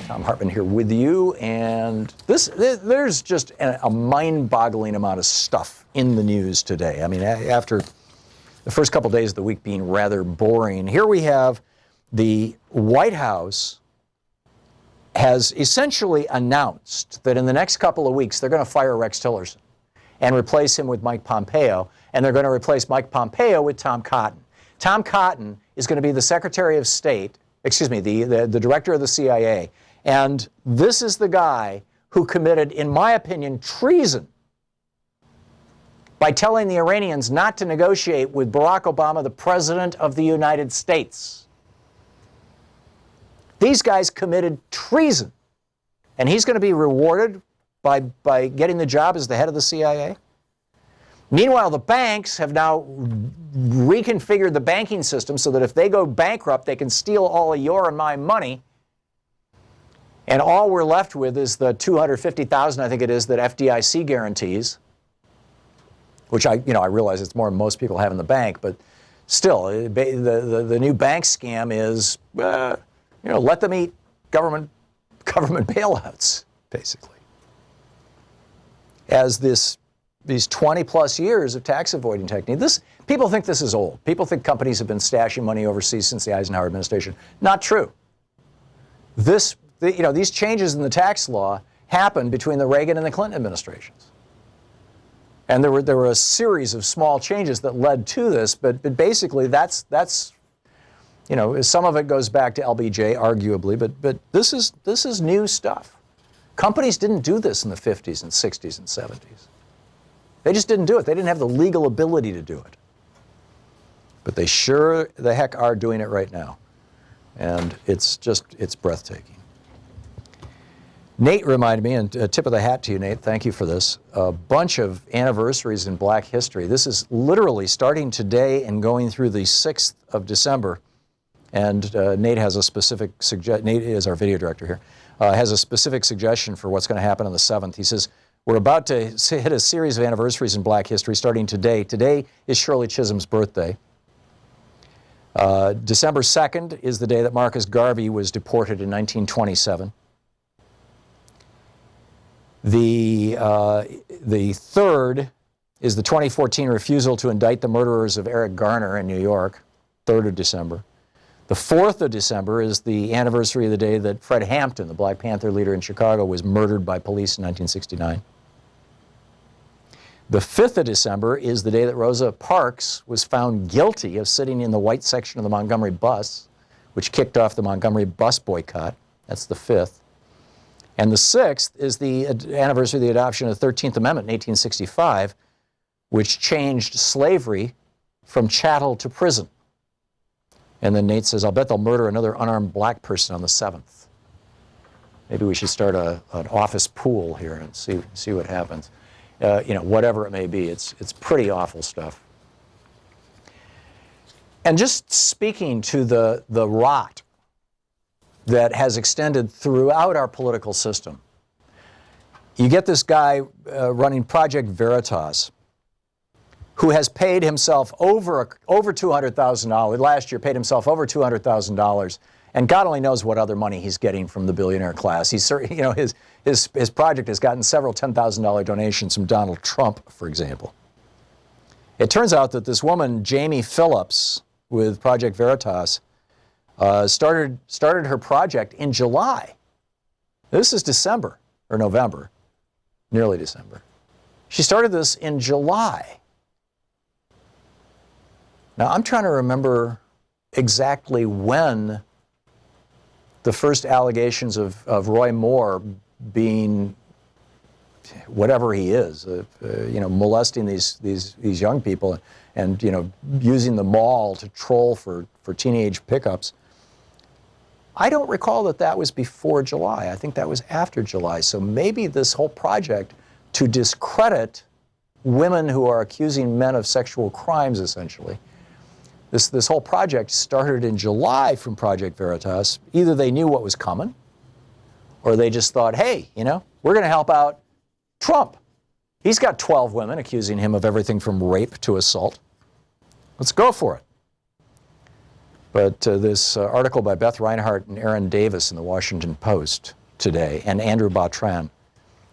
Thom Hartmann here with you, and there's just a mind-boggling amount of stuff in the news today. I mean, after the first couple days of the week being rather boring, here we have the White House has essentially announced that in the next couple of weeks they're going to fire Rex Tillerson and replace him with Mike Pompeo, and they're going to replace Mike Pompeo with Tom Cotton. Tom Cotton is going to be the Secretary of State, the director of the CIA, and this is the guy who committed, in my opinion, treason by telling the Iranians not to negotiate with Barack Obama, the President of the United States. These guys committed treason, and he's going to be rewarded by getting the job as the head of the CIA. Meanwhile, the banks have now reconfigured the banking system so that if they go bankrupt, they can steal all of your and my money. And all we're left with is the $250,000, I think it is, that FDIC guarantees, which I realize it's more than most people have in the bank, but still, the new bank scam is, let them eat government bailouts, basically. As these 20-plus years of tax avoiding technique, people think this is old. People think companies have been stashing money overseas since the Eisenhower administration. Not true. These changes in the tax law happened between the Reagan and the Clinton administrations. And there were a series of small changes that led to this, but basically that's some of it goes back to LBJ, arguably, but this is new stuff. Companies didn't do this in the 50s and 60s and 70s. They just didn't do it. They didn't have the legal ability to do it. But they sure the heck are doing it right now. And it's breathtaking. Nate reminded me, and a tip of the hat to you, Nate, thank you for this, a bunch of anniversaries in Black history. This is literally starting today and going through the 6th of December. And Nate has a specific suggestion. Nate is our video director here. Has a specific suggestion for what's going to happen on the 7th. He says, we're about to hit a series of anniversaries in Black history starting today. Today is Shirley Chisholm's birthday. December 2nd is the day that Marcus Garvey was deported in 1927. The 3rd is the 2014 refusal to indict the murderers of Eric Garner in New York, 3rd of December. The 4th of December is the anniversary of the day that Fred Hampton, the Black Panther leader in Chicago, was murdered by police in 1969. The 5th of December is the day that Rosa Parks was found guilty of sitting in the white section of the Montgomery bus, which kicked off the Montgomery bus boycott. That's the 5th. And the 6th is the anniversary of the adoption of the 13th Amendment in 1865, which changed slavery from chattel to prison. And then Nate says, I'll bet they'll murder another unarmed black person on the 7th. Maybe we should start an office pool here and see what happens. Whatever it may be, it's pretty awful stuff. And just speaking to the rot that has extended throughout our political system, you get this guy running Project Veritas, who has paid himself over $200,000. Last year, paid himself over $200,000, and God only knows what other money he's getting from the billionaire class. He's, his project has gotten several $10,000 donations from Donald Trump, for example. It turns out that this woman, Jamie Phillips, with Project Veritas, started her project in July. This is December or November, nearly December. She started this in July. Now, I'm trying to remember exactly when the first allegations of Roy Moore being whatever he is, molesting these young people and using the mall to troll for teenage pickups. I don't recall that was before July. I think that was after July. So maybe this whole project to discredit women who are accusing men of sexual crimes, essentially, this whole project started in July from Project Veritas. Either they knew what was coming, or they just thought, hey, we're going to help out Trump. He's got 12 women accusing him of everything from rape to assault. Let's go for it. But this article by Beth Reinhardt and Aaron Davis in the Washington Post today, and Andrew Bautran.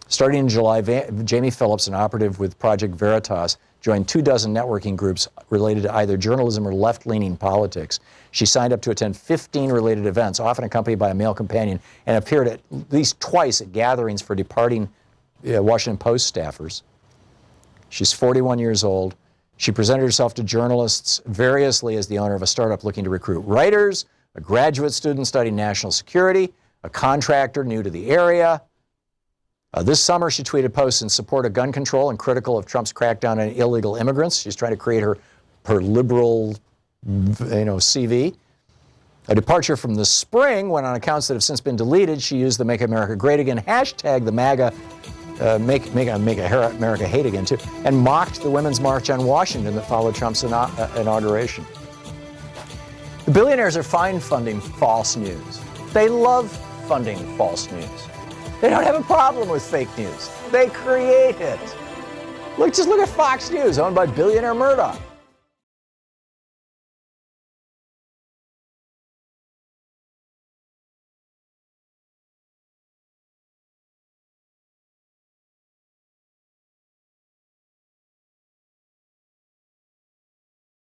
Starting in July, Jamie Phillips, an operative with Project Veritas, joined 24 networking groups related to either journalism or left-leaning politics. She signed up to attend 15 related events, often accompanied by a male companion, and appeared at least twice at gatherings for departing Washington Post staffers. She's 41 years old. She presented herself to journalists variously as the owner of a startup looking to recruit writers, a graduate student studying national security, a contractor new to the area. This summer, she tweeted posts in support of gun control and critical of Trump's crackdown on illegal immigrants. She's trying to create her liberal, CV. A departure from the spring, when on accounts that have since been deleted, she used the Make America Great Again hashtag, the MAGA, make America hate again too, and mocked the Women's March on Washington that followed Trump's inauguration. The billionaires are fine funding false news. They love funding false news. They don't have a problem with fake news. They create it. Just look at Fox News, owned by billionaire Murdoch.